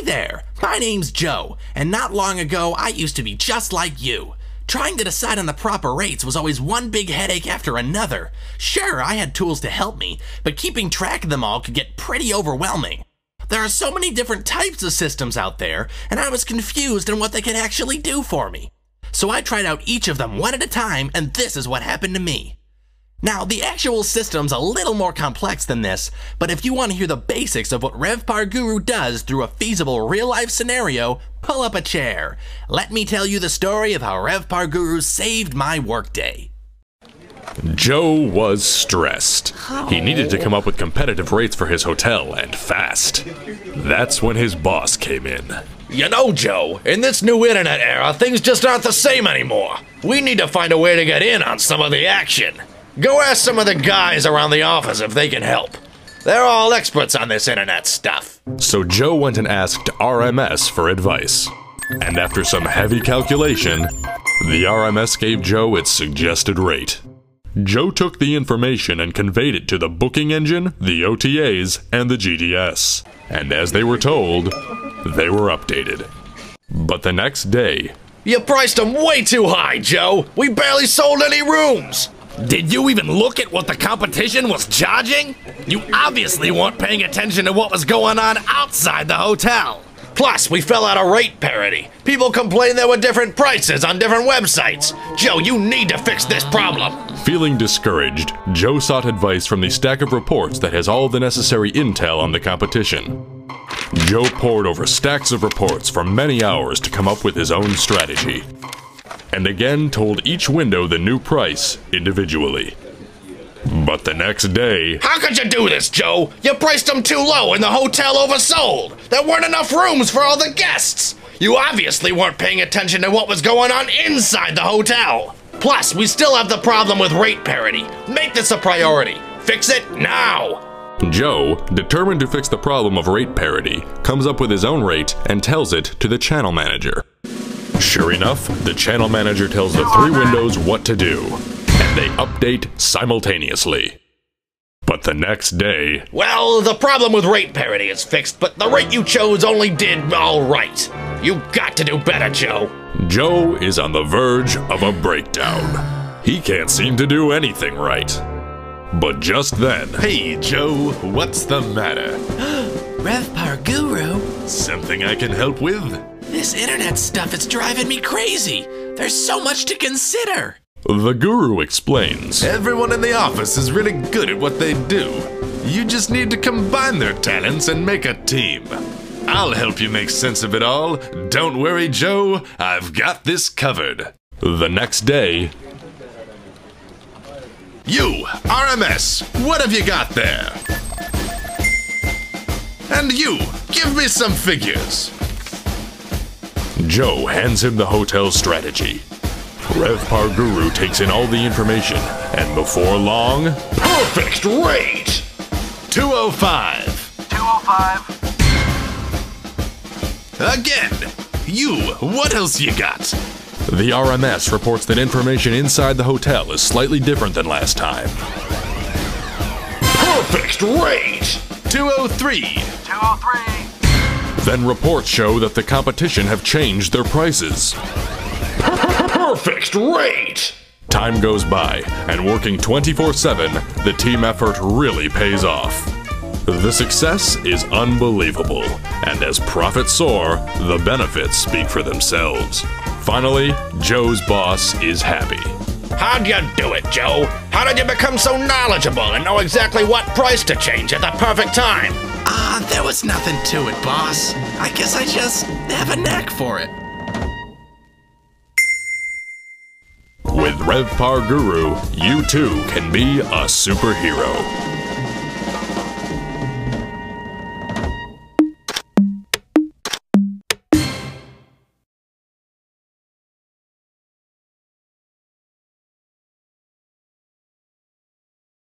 there! My name's Joe, and not long ago I used to be just like you. Trying to decide on the proper rates was always one big headache after another. Sure, I had tools to help me, but keeping track of them all could get pretty overwhelming. There are so many different types of systems out there, and I was confused on what they could actually do for me. So I tried out each of them one at a time, and this is what happened to me. Now, the actual system's a little more complex than this, but if you want to hear the basics of what RevPar Guru does through a feasible real-life scenario, pull up a chair. Let me tell you the story of how RevPar Guru saved my workday. Joe was stressed. He needed to come up with competitive rates for his hotel, and fast. That's when his boss came in. You know, Joe, in this new internet era, things just aren't the same anymore. We need to find a way to get in on some of the action. Go ask some of the guys around the office if they can help. They're all experts on this internet stuff. So Joe went and asked RMS for advice. And after some heavy calculation, the RMS gave Joe its suggested rate. Joe took the information and conveyed it to the booking engine, the OTAs, and the GDS. And as they were told, they were updated. But the next day... You priced them way too high, Joe! We barely sold any rooms! Did you even look at what the competition was charging? You obviously weren't paying attention to what was going on outside the hotel. Plus, we fell out of rate parity. People complained there were different prices on different websites. Joe, you need to fix this problem. Feeling discouraged, Joe sought advice from the stack of reports that has all the necessary intel on the competition. Joe pored over stacks of reports for many hours to come up with his own strategy, and again told each window the new price individually. But the next day... How could you do this, Joe? You priced them too low and the hotel oversold. There weren't enough rooms for all the guests. You obviously weren't paying attention to what was going on inside the hotel. Plus, we still have the problem with rate parity. Make this a priority. Fix it now. Joe, determined to fix the problem of rate parity, comes up with his own rate and tells it to the channel manager. Sure enough, the channel manager tells the three windows what to do, and they update simultaneously. But the next day... Well, the problem with rate parity is fixed, but the rate you chose only did all right. You got to do better, Joe. Joe is on the verge of a breakdown. He can't seem to do anything right. But just then... Hey, Joe, what's the matter? RevPar Guru? Something I can help with? This internet stuff is driving me crazy. There's so much to consider. The guru explains. Everyone in the office is really good at what they do. You just need to combine their talents and make a team. I'll help you make sense of it all. Don't worry, Joe. I've got this covered. The next day... You, RMS, what have you got there? And you, give me some figures. Joe hands him the hotel strategy. RevPar Guru takes in all the information, and before long... Perfect rate! 205. 205. Again. You, what else you got? The RMS reports that information inside the hotel is slightly different than last time. Perfect rate! 203. 203. Then reports show that the competition have changed their prices. Perfect rate! Time goes by, and working 24/7, the team effort really pays off. The success is unbelievable, and as profits soar, the benefits speak for themselves. Finally, Joe's boss is happy. How'd you do it, Joe? How did you become so knowledgeable and know exactly what price to change at the perfect time? There was nothing to it, boss. I guess I just have a knack for it. With RevPar Guru, you too can be a superhero.